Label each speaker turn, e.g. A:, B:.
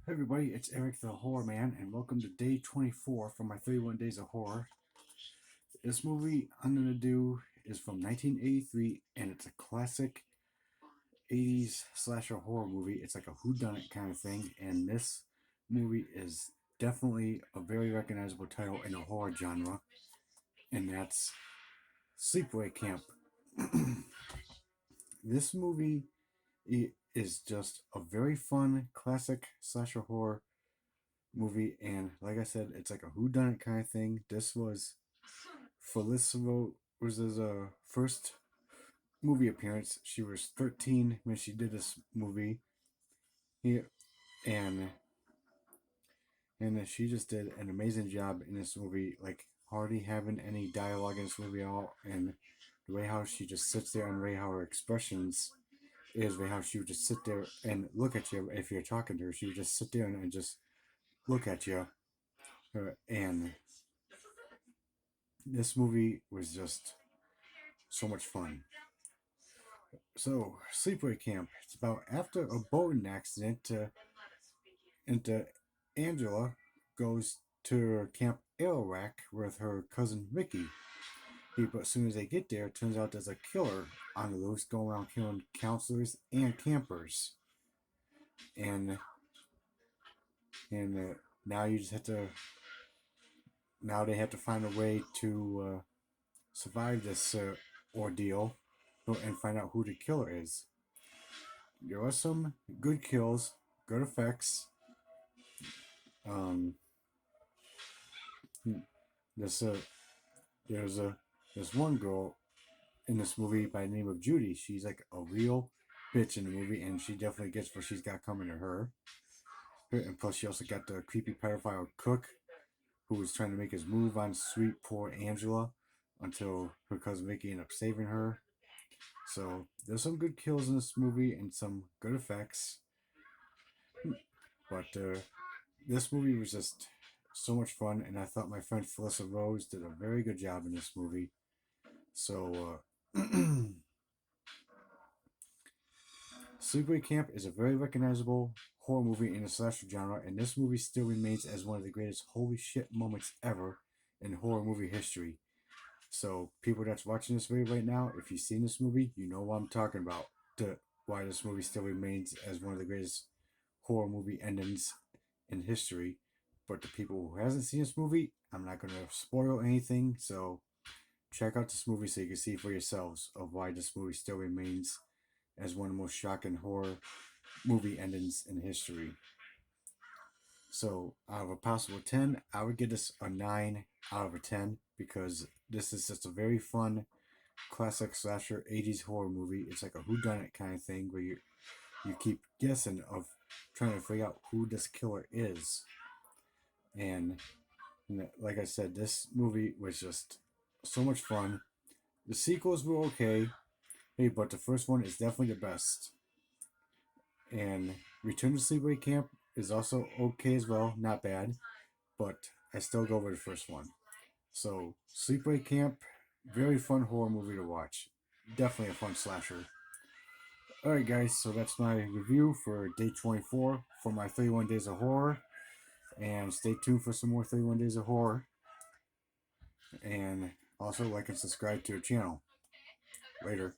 A: Hey everybody, it's Eric the Horror Man, and welcome to day 24 from my 31 Days of Horror. This movie I'm going to do is from 1983, and it's a classic 80s slasher horror movie. It's like a whodunit kind of thing, and this movie is definitely a very recognizable title in the horror genre, and that's Sleepaway Camp. This movie is just a very fun classic slasher horror movie, and like I said, it's like a whodunit kind of thing. This was Felicity was his first movie appearance. She was 13 when she did this movie. He, and she just did an amazing job in this movie, like hardly having any dialogue in this movie at all, and the way how she just sits there and the way how her expressions is, the way how she would just sit there and look at you if you're talking to her. She would just sit there and just look at you. And this movie was just so much fun. So, Sleepaway Camp. It's about after a boating accident, and Angela goes to Camp Arawak with her cousin Ricky. But as soon as they get there, it turns out there's a killer on the loose going around killing counselors and campers. And now you just have to. Now they have to find a way to survive this ordeal and find out who the killer is. There are some good kills, good effects. Um, this there's a there's one girl in this movie by the name of Judy. She's like a real bitch in the movie, and she definitely gets what she's got coming to her. And plus, she also got the creepy pedophile cook who was trying to make his move on sweet poor Angela until her cousin Vicky ended up saving her. So there's some good kills in this movie and some good effects. But this movie was just so much fun, and I thought my friend Felissa Rose did a very good job in this movie. So, Sleepaway Camp is a very recognizable horror movie in the slasher genre, and this movie still remains as one of the greatest holy shit moments ever in horror movie history. So, people that's watching this video right now, if you've seen this movie, you know what I'm talking about. Why this movie still remains as one of the greatest horror movie endings in history. But the people who hasn't seen this movie, I'm not going to spoil anything. So check out this movie so you can see for yourselves of why this movie still remains as one of the most shocking horror movie endings in history. So out of a possible 10, I would give this a 9 out of a 10 because this is just a very fun classic slasher 80s horror movie. It's like a whodunit kind of thing where you keep guessing of trying to figure out who this killer is. And like I said, this movie was just so much fun. The sequels were okay, but the first one is definitely the best. And Return to Sleepaway Camp is also okay as well, not bad, but I still go with the first one. So Sleepaway Camp, very fun horror movie to watch. Definitely a fun slasher. Alright guys, so that's my review for day 24 for my 31 Days of Horror. And stay tuned for some more 31 Days of Horror. And also like and subscribe to the channel. Later.